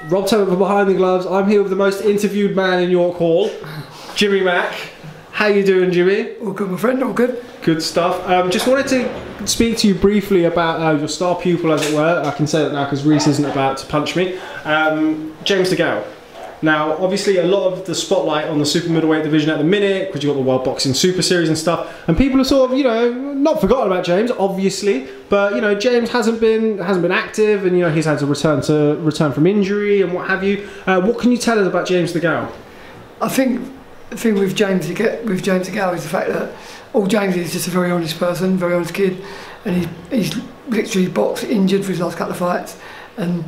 Rob Tebbutt from Behind the Gloves. I'm here with the most interviewed man in York Hall, Jimmy Mack. How you doing, Jimmy? All good, my friend, all good. Good stuff. Just wanted to speak to you briefly about your star pupil, as it were. I can say that now because Reese isn't about to punch me. James Degale. Now, obviously, a lot of the spotlight on the super middleweight division at the minute, because you've got the World Boxing Super Series and stuff, and people are sort of, you know, not forgotten about James, obviously, but you know, James hasn't been active, and you know, he's had to return from injury and what have you. What can you tell us about James Degale? I think the thing with James Degale is the fact that James is just a very honest person, very honest kid, and he's literally boxed injured for his last couple of fights, and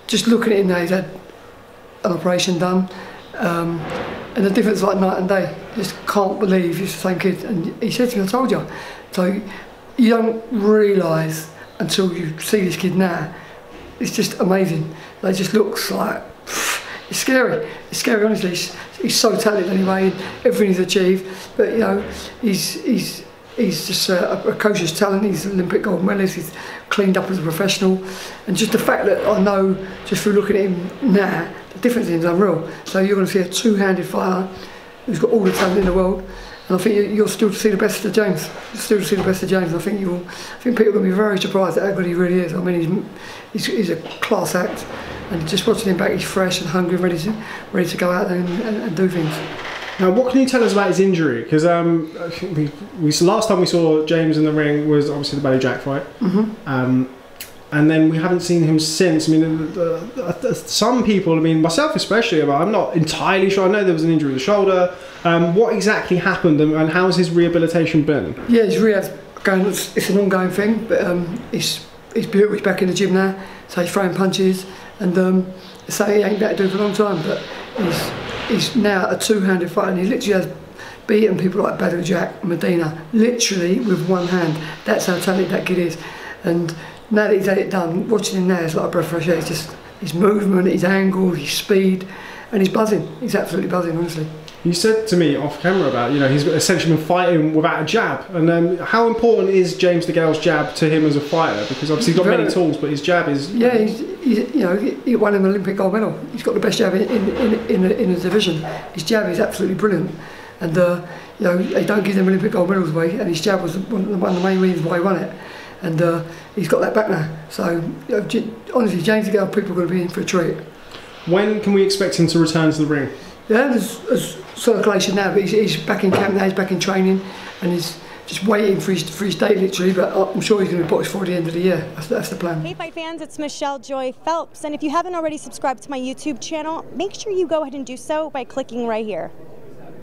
just looking at him now, he's had an operation done, and the difference is like night and day. You just can't believe he's the same kid. And he said to me, I told you. So you don't realise until you see this kid now, it's just amazing. They just looks like, it's scary. It's scary, honestly. He's so talented anyway, everything he's achieved, but you know, he's just a precocious talent. He's an Olympic gold medalist. He's cleaned up as a professional, and just the fact that I know just through looking at him now, the difference in him is unreal. So you're going to see a two-handed fighter who's got all the talent in the world, and I think you'll still see the best of James. Still see the best of James. I think people are going to be very surprised at how good he really is. I mean, he's a class act, and just watching him back, he's fresh and hungry, ready to go out there and do things. Now, what can you tell us about his injury? Because last time we saw James in the ring was obviously the Belly Jack fight, and then we haven't seen him since. I mean, some people, I mean, myself especially, I'm not entirely sure. I know there was an injury with the shoulder. What exactly happened, and how's his rehabilitation been? Yeah, his rehab's going. It's an ongoing thing, but he's beautiful. He's back in the gym now, so he's throwing punches, and so he ain't that to do for a long time, but he's now a two-handed fighter, and he literally has beaten people like Belly Jack, Medina, literally with one hand. That's how talented that kid is. And now that he's had it done, watching him now is like a breath of fresh air. It's just his movement, his angle, his speed, and he's buzzing. He's absolutely buzzing, honestly. You said to me off camera about, you know, he's essentially been fighting without a jab, and how important is James Degale's jab to him as a fighter? Because obviously he's got many tools, but his jab is... Yeah, he won an Olympic gold medal. He's got the best jab in the division. His jab is absolutely brilliant, and you know, they don't give them Olympic gold medals away, and his jab was one of the main reasons why he won it. And he's got that back now. So you know, honestly, James Degale, people are going to be in for a treat. When can we expect him to return to the ring? Yeah, there's circulation now, but he's back in camp now, he's back in training, and he's just waiting for his date literally, but I'm sure he's going to be boxed before the end of the year. That's the plan. Hey fight fans, it's Michelle Joy Phelps, and if you haven't already subscribed to my YouTube channel, make sure you go ahead and do so by clicking right here.